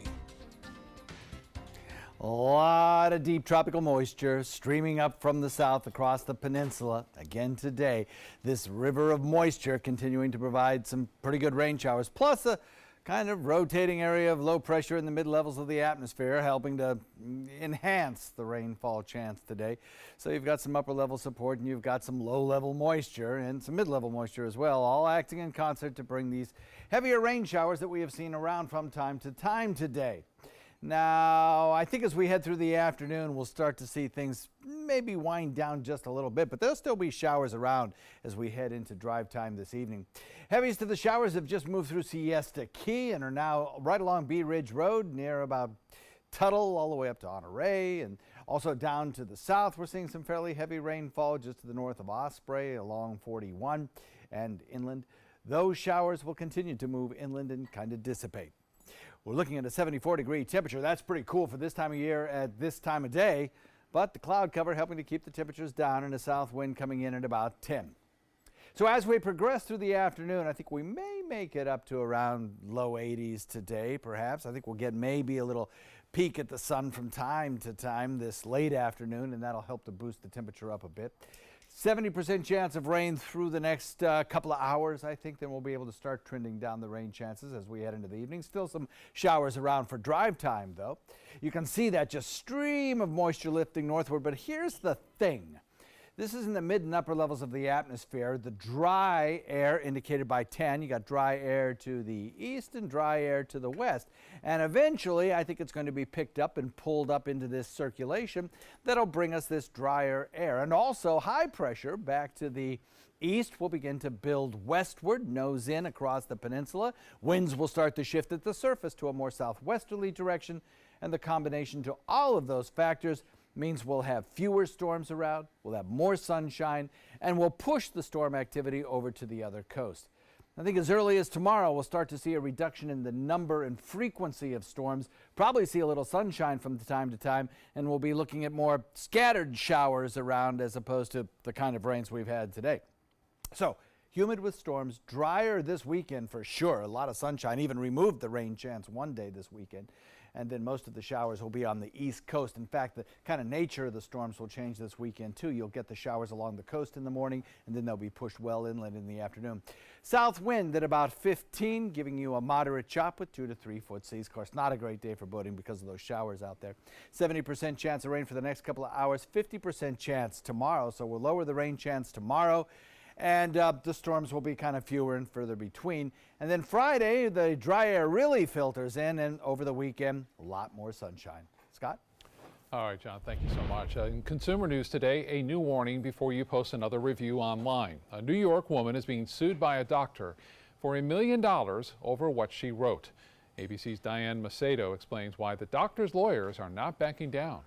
A lot of deep tropical moisture streaming up from the south across the peninsula. Again today, this river of moisture continuing to provide some pretty good rain showers, plus a kind of rotating area of low pressure in the mid-levels of the atmosphere, helping to enhance the rainfall chance today. So you've got some upper-level support, and you've got some low-level moisture and some mid-level moisture as well, all acting in concert to bring these heavier rain showers that we have seen around from time to time today. Now, I think as we head through the afternoon, we'll start to see things maybe wind down just a little bit, but there'll still be showers around as we head into drive time this evening. Heaviest to the showers have just moved through Siesta Key and are now right along Bee Ridge Road near about Tuttle all the way up to Honore, and also down to the south. We're seeing some fairly heavy rainfall just to the north of Osprey along 41 and inland. Those showers will continue to move inland and kind of dissipate. We're looking at a 74-degree temperature. That's pretty cool for this time of year at this time of day, but the cloud cover helping to keep the temperatures down and a south wind coming in at about 10. So as we progress through the afternoon, I think we may make it up to around low 80s today, perhaps. I think we'll get maybe a little peek at the sun from time to time this late afternoon, and that'll help to boost the temperature up a bit. 70% chance of rain through the next couple of hours, I think. Then we'll be able to start trending down the rain chances as we head into the evening. Still some showers around for drive time, though. You can see that just stream of moisture lifting northward, but here's the thing. This is in the mid and upper levels of the atmosphere. The dry air indicated by 10. You got dry air to the east and dry air to the west. And eventually, I think it's going to be picked up and pulled up into this circulation that'll bring us this drier air. And also high pressure back to the east will begin to build westward, nose in across the peninsula. Winds will start to shift at the surface to a more southwesterly direction. And the combination to all of those factors means we'll have fewer storms around, we'll have more sunshine, and we'll push the storm activity over to the other coast. I think as early as tomorrow, we'll start to see a reduction in the number and frequency of storms. Probably see a little sunshine from time to time, and we'll be looking at more scattered showers around as opposed to the kind of rains we've had today. So, humid with storms, drier this weekend for sure. A lot of sunshine, even removed the rain chance one day this weekend. And then most of the showers will be on the East Coast. In fact, the kind of nature of the storms will change this weekend too. You'll get the showers along the coast in the morning, and then they'll be pushed well inland in the afternoon. South wind at about 15, giving you a moderate chop with 2 to 3 foot seas. Of course, not a great day for boating because of those showers out there. 70% chance of rain for the next couple of hours, 50% chance tomorrow. So we'll lower the rain chance tomorrow. And the storms will be kind of fewer and further between. And then Friday, the dry air really filters in, and over the weekend, a lot more sunshine. Scott? All right, John, thank you so much. In consumer news today, a new warning before you post another review online. A New York woman is being sued by a doctor for $1 million over what she wrote. ABC's Diane Macedo explains why the doctor's lawyers are not backing down.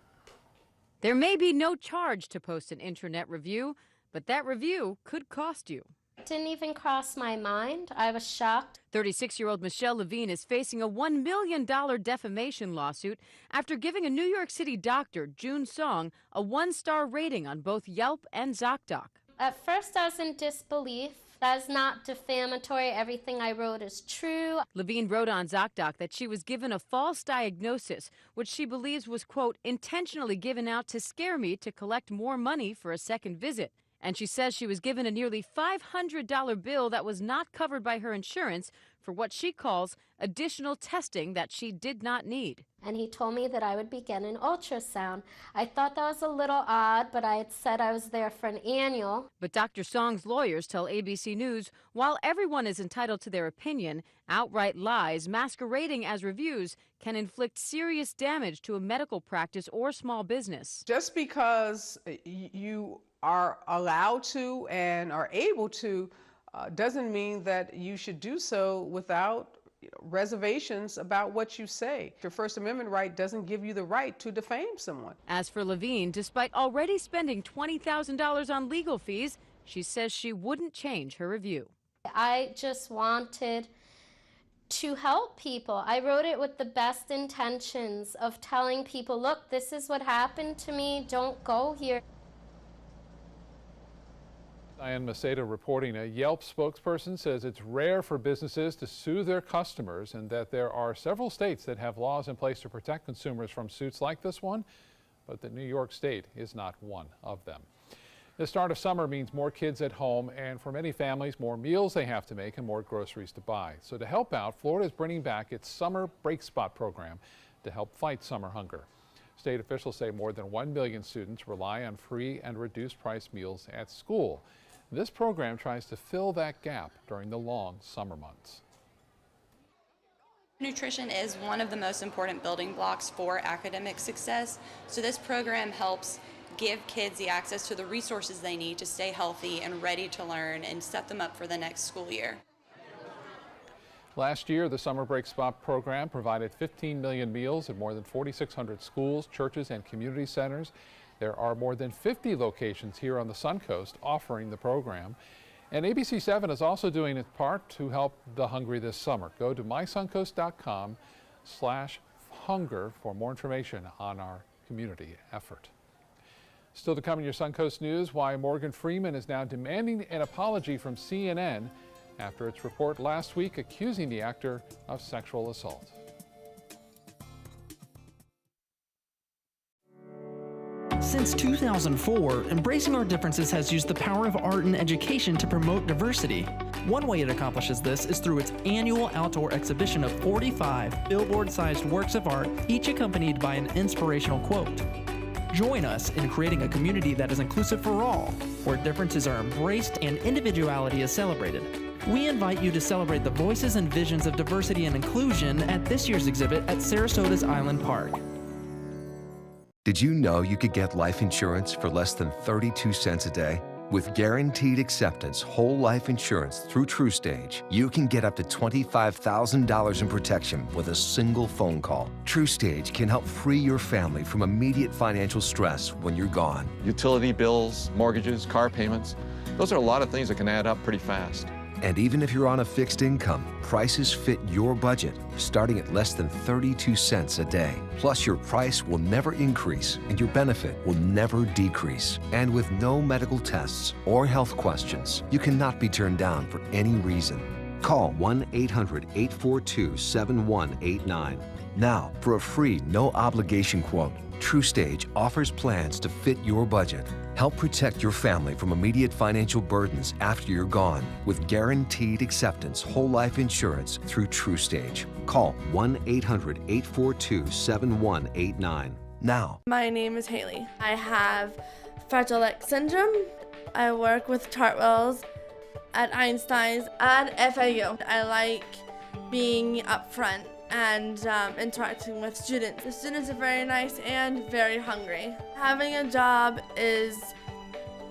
There may be no charge to post an intranet review, but that review could cost you. Didn't even cross my mind. I was shocked. 36-year-old Michelle Levine is facing a $1 million defamation lawsuit after giving a New York City doctor, June Song, a 1-star rating on both Yelp and ZocDoc. At first, I was in disbelief. That's not defamatory. Everything I wrote is true. Levine wrote on ZocDoc that she was given a false diagnosis, which she believes was, quote, intentionally given out to scare me to collect more money for a second visit. And she says she was given a nearly $500 bill that was not covered by her insurance for what she calls additional testing that she did not need. And he told me that I would be getting an ultrasound. I thought that was a little odd, but I had said I was there for an annual. But Dr. Song's lawyers tell ABC News, while everyone is entitled to their opinion, outright lies masquerading as reviews can inflict serious damage to a medical practice or small business. Just because you are allowed to and are able to doesn't mean that you should do so without reservations about what you say. Your First Amendment right doesn't give you the right to defame someone. As for Levine, despite already spending $20,000 on legal fees, she says she wouldn't change her review. I just wanted to help people. I wrote it with the best intentions of telling people, look, this is what happened to me. Don't go here. Diane Macedo reporting. A Yelp spokesperson says it's rare for businesses to sue their customers and that there are several states that have laws in place to protect consumers from suits like this one, but that New York State is not one of them. The start of summer means more kids at home, and for many families, more meals they have to make and more groceries to buy. So to help out, Florida is bringing back its Summer Break Spot program to help fight summer hunger. State officials say more than 1 million students rely on free and reduced price meals at school. This program tries to fill that gap during the long summer months. Nutrition is one of the most important building blocks for academic success. So this program helps give kids the access to the resources they need to stay healthy and ready to learn and set them up for the next school year. Last year, the Summer Break Spot program provided 15 million meals at more than 4,600 schools, churches, and community centers. There are more than 50 locations here on the Suncoast offering the program. And ABC 7 is also doing its part to help the hungry this summer. Go to mysuncoast.com/hunger for more information on our community effort. Still to come in your Suncoast News, why Morgan Freeman is now demanding an apology from CNN after its report last week accusing the actor of sexual assault. Since 2004, Embracing Our Differences has used the power of art and education to promote diversity. One way it accomplishes this is through its annual outdoor exhibition of 45 billboard-sized works of art, each accompanied by an inspirational quote. Join us in creating a community that is inclusive for all, where differences are embraced and individuality is celebrated. We invite you to celebrate the voices and visions of diversity and inclusion at this year's exhibit at Sarasota's Island Park. Did you know you could get life insurance for less than 32 cents a day? With guaranteed acceptance whole life insurance through TruStage, you can get up to $25,000 in protection with a single phone call. TruStage can help free your family from immediate financial stress when you're gone. Utility bills, mortgages, car payments, those are a lot of things that can add up pretty fast. And even if you're on a fixed income, prices fit your budget, starting at less than 32 cents a day. Plus, your price will never increase and your benefit will never decrease. And with no medical tests or health questions, you cannot be turned down for any reason. Call 1-800-842-7189. Now, for a free, no-obligation quote, TrueStage offers plans to fit your budget. Help protect your family from immediate financial burdens after you're gone with guaranteed acceptance whole life insurance through TrueStage. Call 1-800-842-7189 now. My name is Haley. I have Fragile X syndrome. I work with Chartwells at Einstein's and FAU. I like being up front and interacting with students. The students are very nice and very hungry. Having a job is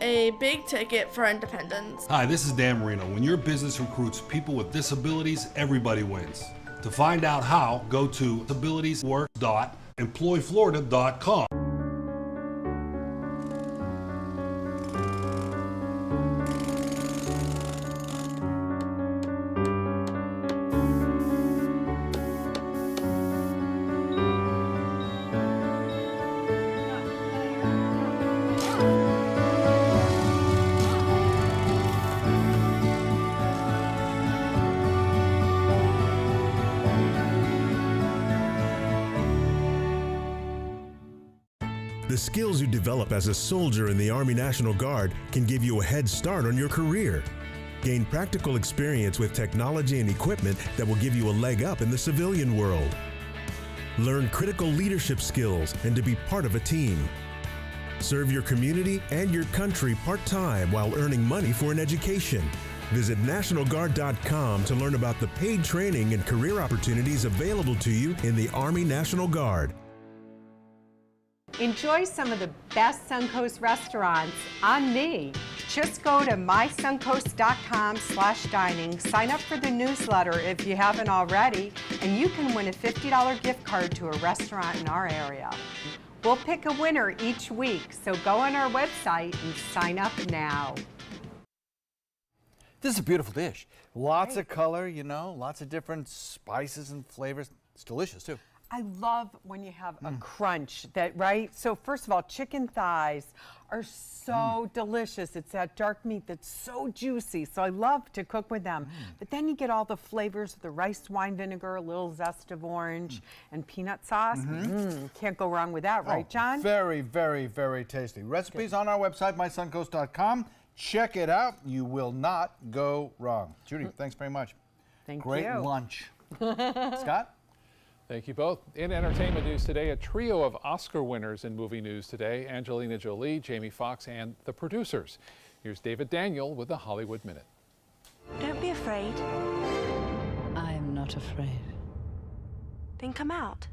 a big ticket for independence. Hi, this is Dan Marino. When your business recruits people with disabilities, everybody wins. To find out how, go to disabilitieswork.employflorida.com. The skills you develop as a soldier in the Army National Guard can give you a head start on your career. Gain practical experience with technology and equipment that will give you a leg up in the civilian world. Learn critical leadership skills and to be part of a team. Serve your community and your country part-time while earning money for an education. Visit NationalGuard.com to learn about the paid training and career opportunities available to you in the Army National Guard. Enjoy some of the best Suncoast restaurants on me. Just go to mysuncoast.com/dining, sign up for the newsletter if you haven't already, and you can win a $50 gift card to a restaurant in our area. We'll pick a winner each week, so go on our website and sign up now. This is a beautiful dish. Lots of color, you know, lots of different spices and flavors. It's delicious too. I love when you have a crunch, that right? So first of all, chicken thighs are so delicious. It's that dark meat that's so juicy. So I love to cook with them. But then you get all the flavors of the rice wine vinegar, a little zest of orange, and peanut sauce. Can't go wrong with that, right, John? Very, very, very tasty. Recipes on our website, mysuncoast.com. Check it out. You will not go wrong. Judy, thanks very much. Thank Great you. lunch. Scott? Thank you both. In entertainment news today, a trio of Oscar winners in movie news today: Angelina Jolie, Jamie Foxx, and The Producers. Here's David Daniel with the Hollywood Minute. Don't be afraid. I'm not afraid. Then come out.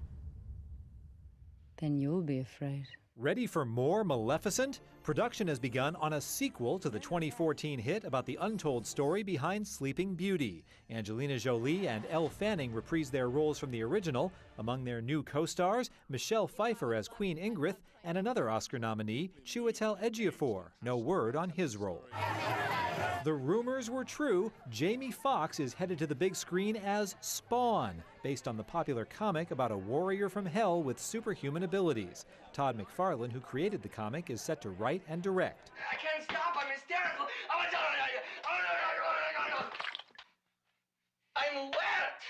Then you'll be afraid. Ready for more Maleficent? Production has begun on a sequel to the 2014 hit about the untold story behind Sleeping Beauty. Angelina Jolie and Elle Fanning reprise their roles from the original. Among their new co-stars, Michelle Pfeiffer as Queen Ingrid and another Oscar nominee, Chiwetel Ejiofor. No word on his role. The rumors were true. Jamie Foxx is headed to the big screen as Spawn, based on the popular comic about a warrior from hell with superhuman abilities. Todd McFarlane, who created the comic, is set to write and direct. I can't stop. I'm hysterical. I'm wet.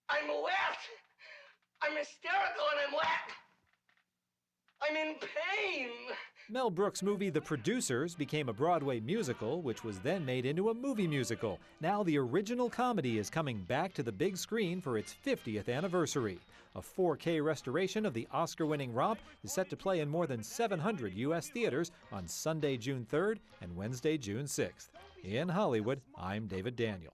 I'm wet. I'm hysterical and I'm wet. I'm in pain. Mel Brooks' movie The Producers became a Broadway musical, which was then made into a movie musical. Now the original comedy is coming back to the big screen for its 50th anniversary. A 4K restoration of the Oscar-winning romp is set to play in more than 700 U.S. theaters on Sunday, June 3rd and Wednesday, June 6th. In Hollywood, I'm David Daniel.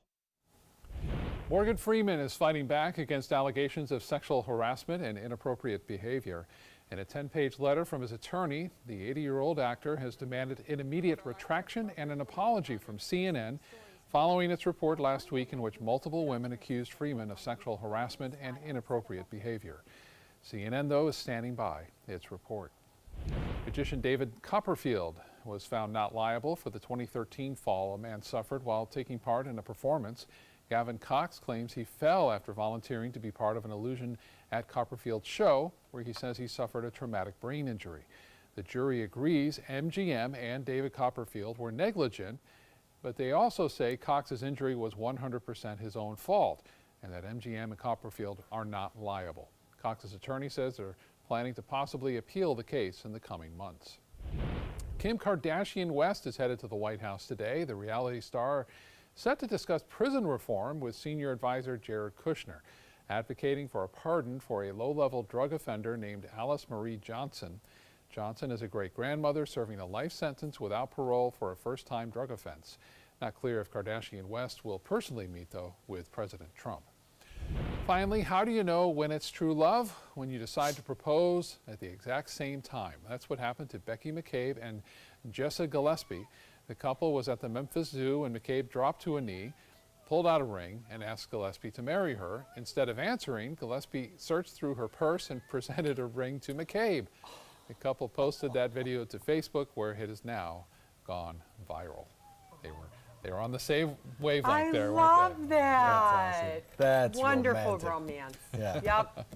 Morgan Freeman is fighting back against allegations of sexual harassment and inappropriate behavior. In a 10-page letter from his attorney, the 80-year-old actor has demanded an immediate retraction and an apology from CNN following its report last week in which multiple women accused Freeman of sexual harassment and inappropriate behavior. CNN, though, is standing by its report. Magician David Copperfield was found not liable for the 2013 fall a man suffered while taking part in a performance. Gavin Cox claims he fell after volunteering to be part of an Illusion at Copperfield show, where he says he suffered a traumatic brain injury. The jury agrees MGM and David Copperfield were negligent, but they also say Cox's injury was 100% his own fault, and that MGM and Copperfield are not liable. Cox's attorney says they're planning to possibly appeal the case in the coming months. Kim Kardashian West is headed to the White House today. The reality star set to discuss prison reform with senior advisor Jared Kushner, advocating for a pardon for a low-level drug offender named Alice Marie Johnson. Johnson is a great-grandmother serving a life sentence without parole for a first-time drug offense. Not clear if Kardashian West will personally meet, though, with President Trump. Finally, how do you know when it's true love? When you decide to propose at the exact same time. That's what happened to Becky McCabe and Jessa Gillespie. The couple was at the Memphis Zoo and McCabe dropped to a knee, pulled out a ring, and asked Gillespie to marry her. Instead of answering, Gillespie searched through her purse and presented a ring to McCabe. The couple posted that video to Facebook, where it has now gone viral. They were on the same wavelength there, weren't I love they? that. That's awesome. That's wonderful romantic. romance. Yeah. Yep.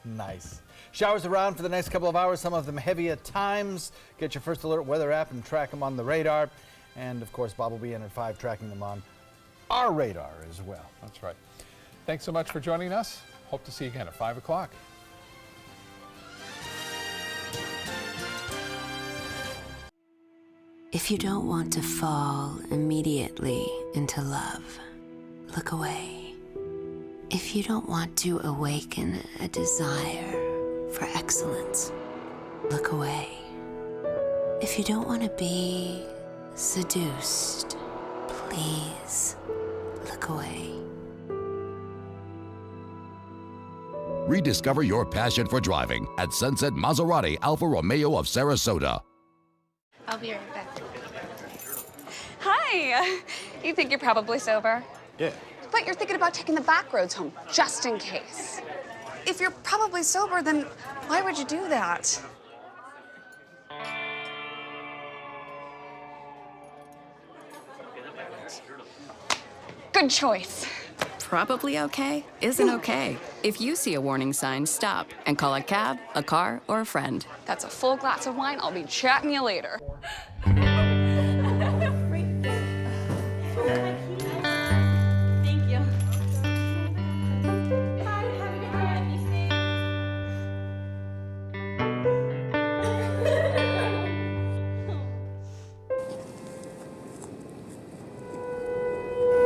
Nice. Showers around for the next couple of hours, some of them heavy at times. Get your First Alert weather app and track them on the radar. And of course, Bob will be in at 5 tracking them on our radar as well. That's right. Thanks so much for joining us. Hope to see you again at 5 o'clock. If you don't want to fall immediately into love, look away. If you don't want to awaken a desire for excellence, look away. If you don't want to be seduced, please look away. Rediscover your passion for driving at Sunset Maserati Alfa Romeo of Sarasota. I'll be right back. Hi! You think you're probably sober? Yeah. But you're thinking about taking the back roads home, just in case. If you're probably sober, then why would you do that? Good choice. Probably okay isn't okay. If you see a warning sign, stop and call a cab, a car, or a friend. That's a full glass of wine. I'll be chatting you later. Thank you.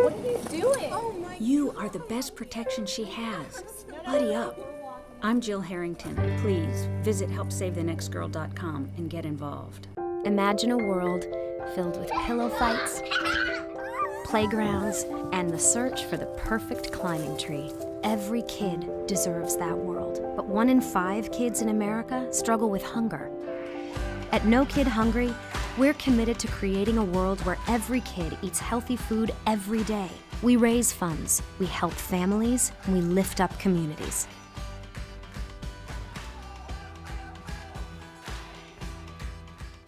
What are you doing? You are the best protection she has. Buddy up. I'm Jill Harrington. Please visit HelpSaveTheNextGirl.com and get involved. Imagine a world filled with pillow fights, playgrounds, and the search for the perfect climbing tree. Every kid deserves that world, but 1 in 5 kids in America struggle with hunger. At No Kid Hungry, we're committed to creating a world where every kid eats healthy food every day. We raise funds, we help families, and we lift up communities.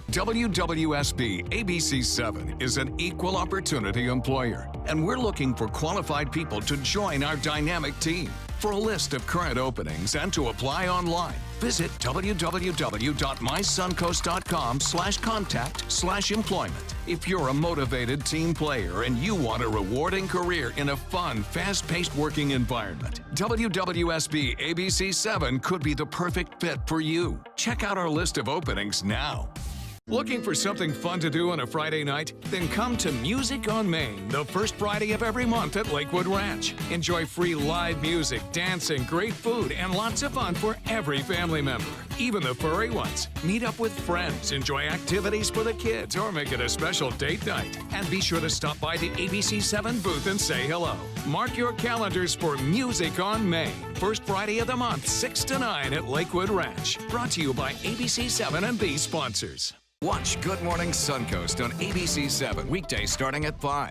WWSB ABC7 is an equal opportunity employer, and we're looking for qualified people to join our dynamic team. For a list of current openings and to apply online, visit www.mysuncoast.com/contact/employment. If you're a motivated team player and you want a rewarding career in a fun, fast-paced working environment, WWSB ABC7 could be the perfect fit for you. Check out our list of openings now. Looking for something fun to do on a Friday night? Then come to Music on Main, the first Friday of every month at Lakewood Ranch. Enjoy free live music, dancing, great food, and lots of fun for every family member, even the furry ones. Meet up with friends, enjoy activities for the kids, or make it a special date night. And be sure to stop by the ABC7 booth and say hello. Mark your calendars for Music on Main, first Friday of the month, 6 to 9 at Lakewood Ranch. Brought to you by ABC7 and these sponsors. Watch Good Morning Suncoast on ABC7, weekdays starting at 5.